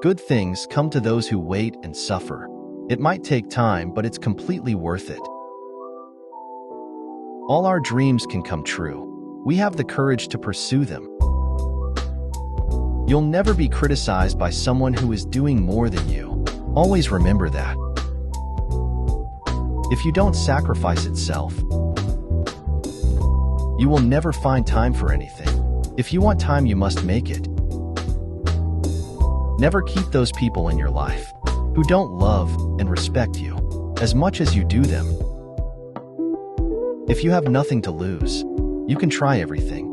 Good things come to those who wait and suffer. It might take time, but it's completely worth it. All our dreams can come true. We have the courage to pursue them. You'll never be criticized by someone who is doing more than you. Always remember that. If you don't sacrifice itself, you will never find time for anything. If you want time, you must make it. Never keep those people in your life who don't love and respect you as much as you do them. If you have nothing to lose, you can try everything.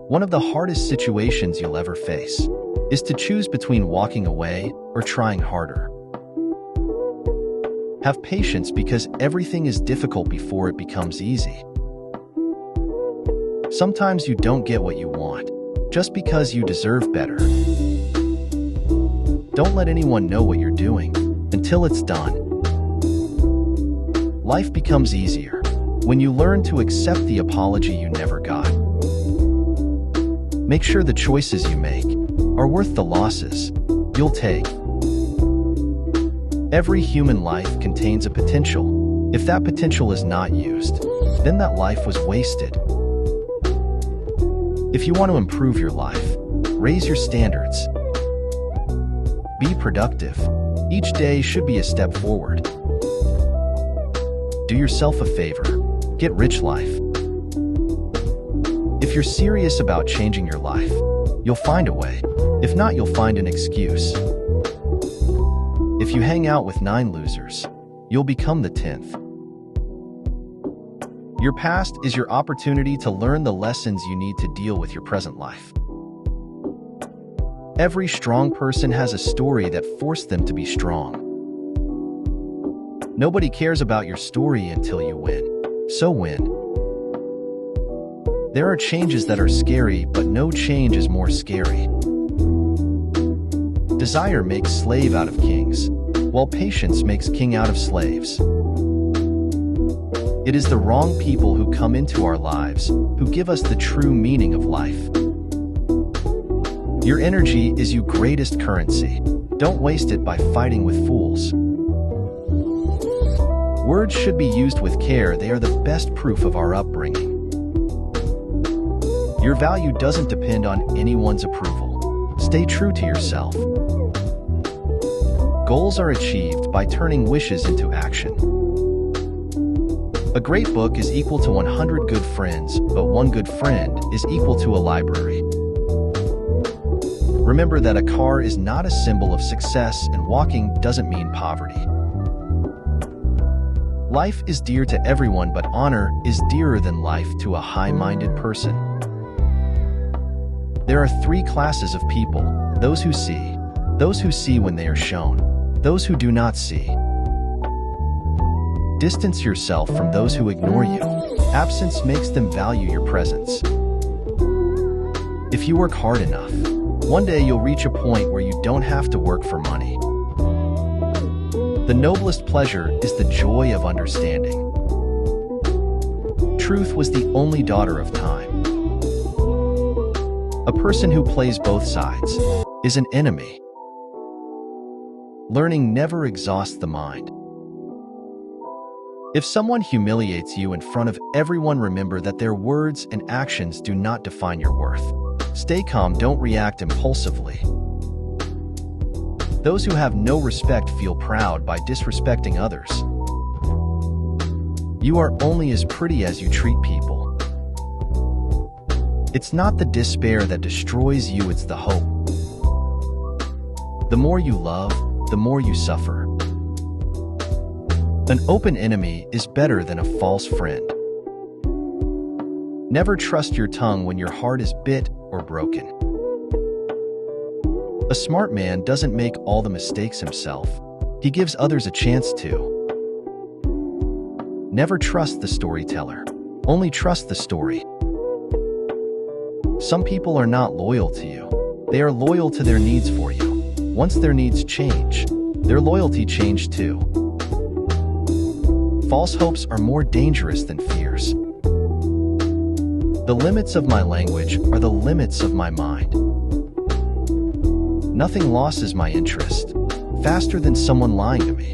One of the hardest situations you'll ever face is to choose between walking away or trying harder. Have patience, because everything is difficult before it becomes easy. Sometimes you don't get what you want just because you deserve better. Don't let anyone know what you're doing until it's done. Life becomes easier when you learn to accept the apology you never got. Make sure the choices you make are worth the losses you'll take. Every human life contains a potential. If that potential is not used, then that life was wasted. If you want to improve your life, raise your standards. Be productive. Each day should be a step forward. Do yourself a favor. Get rich life. If you're serious about changing your life, you'll find a way. If not, you'll find an excuse. If you hang out with 9 losers, you'll become the 10th. Your past is your opportunity to learn the lessons you need to deal with your present life. Every strong person has a story that forced them to be strong. Nobody cares about your story until you win. So win. There are changes that are scary, but no change is more scary. Desire makes slave out of kings, while patience makes king out of slaves. It is the wrong people who come into our lives who give us the true meaning of life. Your energy is your greatest currency. Don't waste it by fighting with fools. Words should be used with care. They are the best proof of our upbringing. Your value doesn't depend on anyone's approval. Stay true to yourself. Goals are achieved by turning wishes into action. A great book is equal to 100 good friends, but one good friend is equal to a library. Remember that a car is not a symbol of success, and walking doesn't mean poverty. Life is dear to everyone, but honor is dearer than life to a high-minded person. There are 3 classes of people: those who see when they are shown, those who do not see. Distance yourself from those who ignore you. Absence makes them value your presence. If you work hard enough, one day you'll reach a point where you don't have to work for money. The noblest pleasure is the joy of understanding. Truth was the only daughter of time. A person who plays both sides is an enemy. Learning never exhausts the mind. If someone humiliates you in front of everyone, remember that their words and actions do not define your worth. Stay calm, don't react impulsively. Those who have no respect feel proud by disrespecting others. You are only as pretty as you treat people. It's not the despair that destroys you, it's the hope. The more you love, the more you suffer. An open enemy is better than a false friend. Never trust your tongue when your heart is bit or broken. A smart man doesn't make all the mistakes himself. He gives others a chance to. Never trust the storyteller. Only trust the story. Some people are not loyal to you. They are loyal to their needs for you. Once their needs change, their loyalty changed too. False hopes are more dangerous than fears. The limits of my language are the limits of my mind. Nothing loses my interest faster than someone lying to me.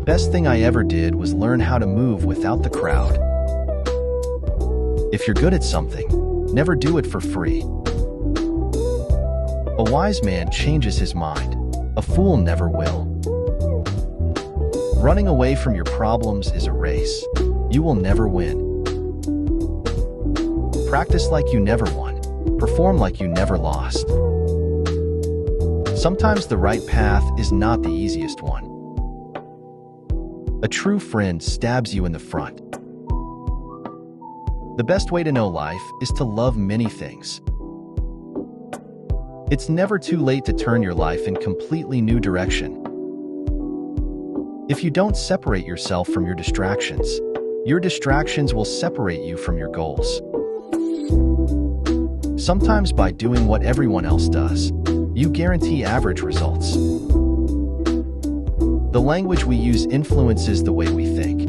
Best thing I ever did was learn how to move without the crowd. If you're good at something, never do it for free. A wise man changes his mind. A fool never will. Running away from your problems is a race. You will never win. Practice like you never won. Perform like you never lost. Sometimes the right path is not the easiest one. A true friend stabs you in the front. The best way to know life is to love many things. It's never too late to turn your life in completely new direction. If you don't separate yourself from your distractions will separate you from your goals. Sometimes by doing what everyone else does, you guarantee average results. The language we use influences the way we think.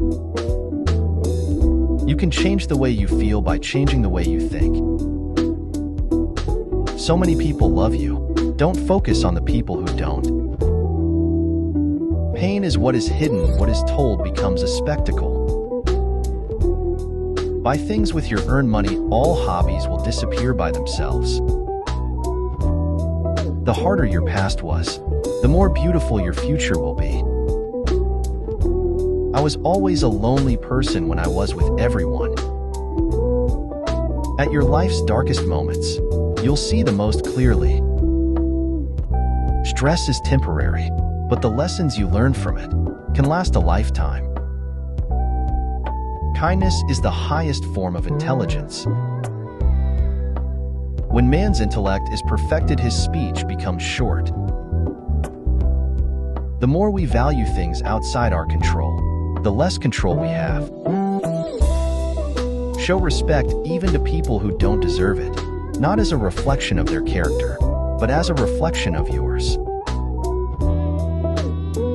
You can change the way you feel by changing the way you think. So many people love you. Don't focus on the people who don't. Pain is what is hidden, what is told becomes a spectacle. Buy things with your earned money, all hobbies will disappear by themselves. The harder your past was, the more beautiful your future will be. I was always a lonely person when I was with everyone. At your life's darkest moments, you'll see the most clearly. Stress is temporary, but the lessons you learn from it can last a lifetime. Kindness is the highest form of intelligence. When man's intellect is perfected, his speech becomes short. The more we value things outside our control, the less control we have. Show respect even to people who don't deserve it, not as a reflection of their character, but as a reflection of yours.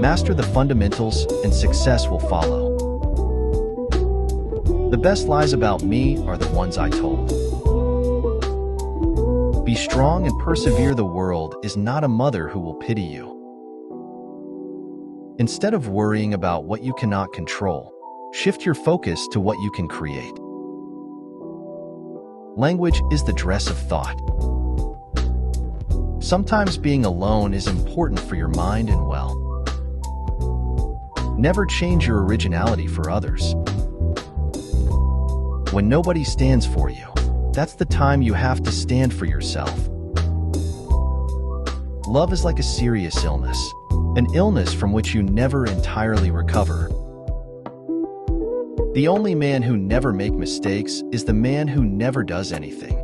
Master the fundamentals and success will follow. The best lies about me are the ones I told. Be strong and persevere. The world is not a mother who will pity you. Instead of worrying about what you cannot control, shift your focus to what you can create. Language is the dress of thought. Sometimes being alone is important for your mind and well. Never change your originality for others. When nobody stands for you, that's the time you have to stand for yourself. Love is like a serious illness, an illness from which you never entirely recover. The only man who never makes mistakes is the man who never does anything.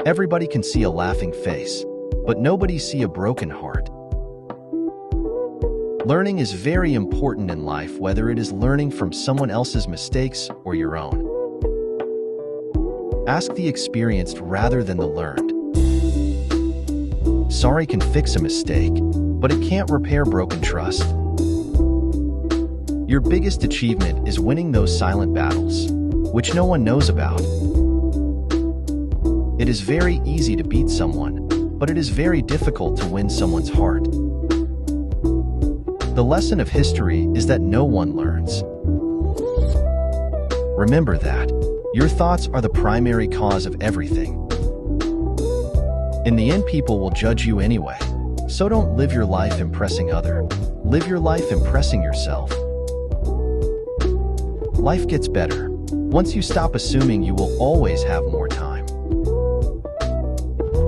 Everybody can see a laughing face, but nobody sees a broken heart. Learning is very important in life, whether it is learning from someone else's mistakes or your own. Ask the experienced rather than the learned. Sorry can fix a mistake, but it can't repair broken trust. Your biggest achievement is winning those silent battles, which no one knows about. It is very easy to beat someone, but it is very difficult to win someone's heart. The lesson of history is that no one learns. Remember that. Your thoughts are the primary cause of everything. In the end, people will judge you anyway, so don't live your life impressing others. Live your life impressing yourself. Life gets better once you stop assuming you will always have more time.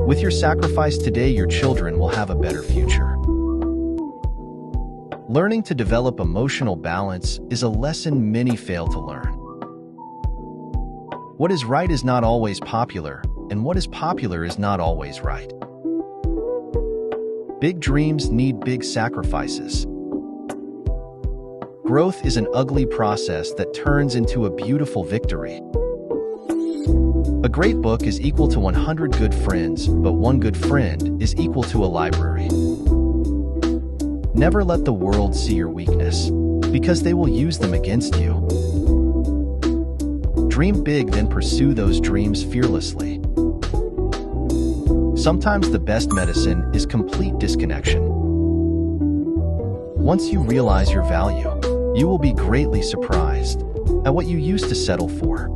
With your sacrifice today, your children will have a better future. Learning to develop emotional balance is a lesson many fail to learn. What is right is not always popular, and what is popular is not always right. Big dreams need big sacrifices. Growth is an ugly process that turns into a beautiful victory. A great book is equal to 100 good friends, but one good friend is equal to a library. Never let the world see your weakness, because they will use them against you. Dream big, then pursue those dreams fearlessly. Sometimes the best medicine is complete disconnection. Once you realize your value, you will be greatly surprised at what you used to settle for.